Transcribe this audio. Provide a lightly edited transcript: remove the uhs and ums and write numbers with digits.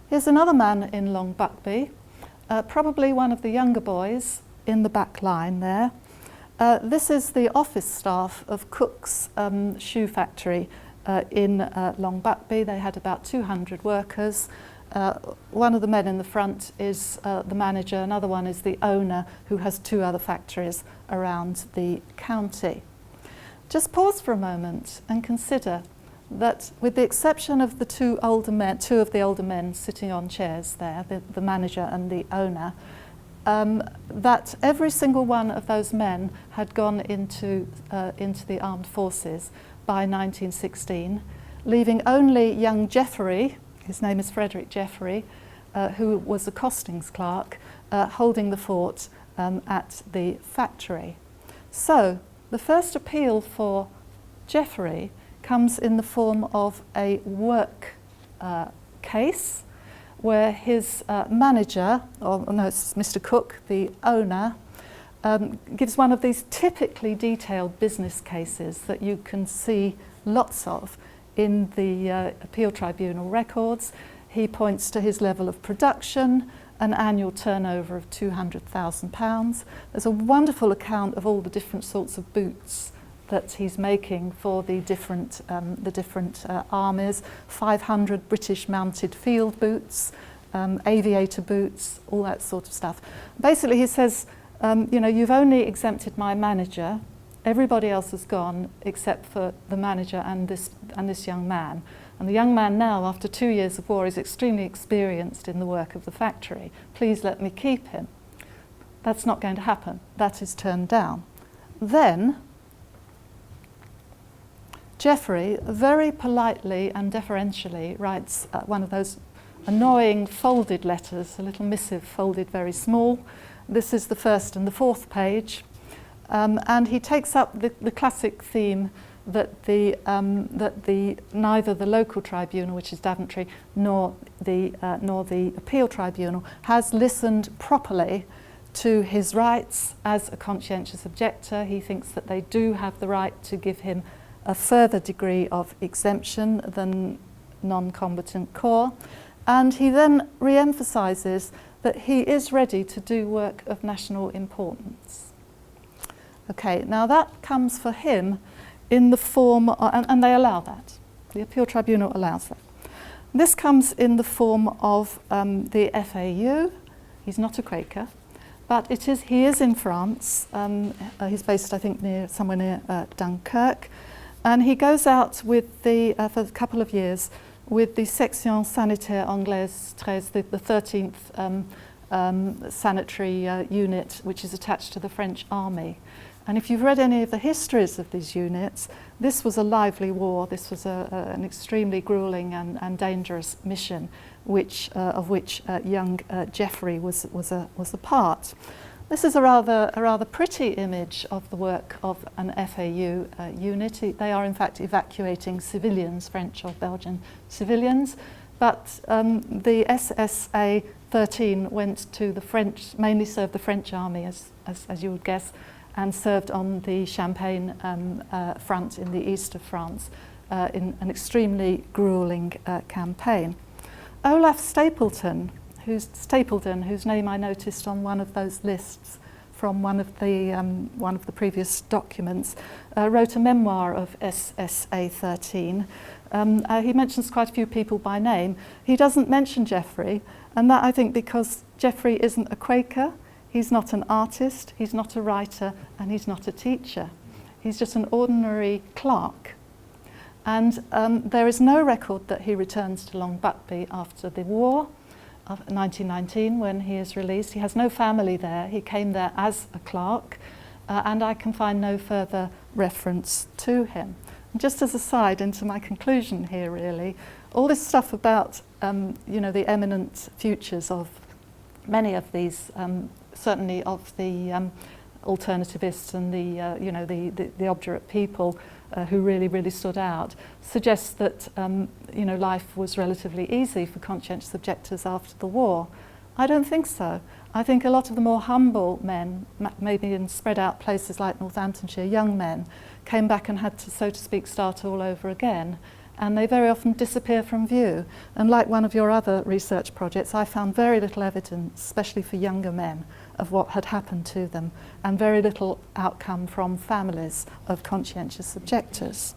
Here's another man in Long Buckby, probably one of the younger boys in the back line there. This is the office staff of Cook's shoe factory in Long Buckby. They had about 200 workers. One of the men in the front is the manager, another one is the owner, who has 2 other factories around the county. Just pause for a moment and consider that, with the exception of the 2 of the older men sitting on chairs there, the manager and the owner, that every single one of those men had gone into the armed forces by 1916, leaving only young Jeffrey, his name is Frederick Jeffrey, who was a costings clerk, holding the fort at the factory. So the first appeal for Jeffrey comes in the form of a work case, where his manager, it's Mr. Cook, the owner, gives one of these typically detailed business cases that you can see lots of in the appeal tribunal records. He points to his level of production, an annual turnover of £200,000. There's a wonderful account of all the different sorts of boots that he's making for the different armies, 500 British mounted field boots, aviator boots, all that sort of stuff. Basically he says, you've only exempted my manager, everybody else has gone except for the manager and this young man. And the young man now, after 2 years of war, is extremely experienced in the work of the factory. Please let me keep him. That's not going to happen. That is turned down. Then Jeffrey very politely and deferentially writes one of those annoying folded letters, a little missive folded very small. This is the 1st and the 4th page. And he takes up the classic theme that neither the local tribunal, which is Daventry, nor the appeal tribunal has listened properly to his rights as a conscientious objector. He thinks that they do have the right to give him a further degree of exemption than non-combatant corps, and he then re-emphasises that he is ready to do work of national importance. Okay, now that comes for him in the form, and they allow that. The appeal tribunal allows that. This comes in the form of the FAU. He's not a Quaker, but he is in France. He's based, I think, somewhere near Dunkirk. And he goes out with for a couple of years with the Section Sanitaire Anglaise 13, the 13th sanitary unit, which is attached to the French army. And if you've read any of the histories of these units, this was a lively war. This was an extremely grueling and dangerous mission, of which young Jeffrey was a part. This is a rather pretty image of the work of an FAU unit. They are in fact evacuating civilians, French or Belgian civilians, but the SSA 13 went to the French, mainly served the French army, as you would guess, and served on the Champagne front in the east of France in an extremely grueling campaign. Olaf Stapleton, whose name I noticed on one of those lists from one of the previous documents, wrote a memoir of SSA 13. He mentions quite a few people by name. He doesn't mention Jeffrey, and that I think because Jeffrey isn't a Quaker, he's not an artist, he's not a writer, and he's not a teacher. He's just an ordinary clerk. And there is no record that he returns to Long Buckby after the war of 1919 when he is released. He has no family there. He came there as a clerk, and I can find no further reference to him. And just as a side into my conclusion here, really, all this stuff about the eminent futures of many of these, certainly of the alternativists and the obdurate people who really stood out, suggests that life was relatively easy for conscientious objectors after the war. I don't think so. I think a lot of the more humble men, maybe in spread out places like Northamptonshire, young men, came back and had to, so to speak, start all over again. and they very often disappear from view. And like one of your other research projects, I found very little evidence, especially for younger men, of what had happened to them, and very little outcome from families of conscientious objectors.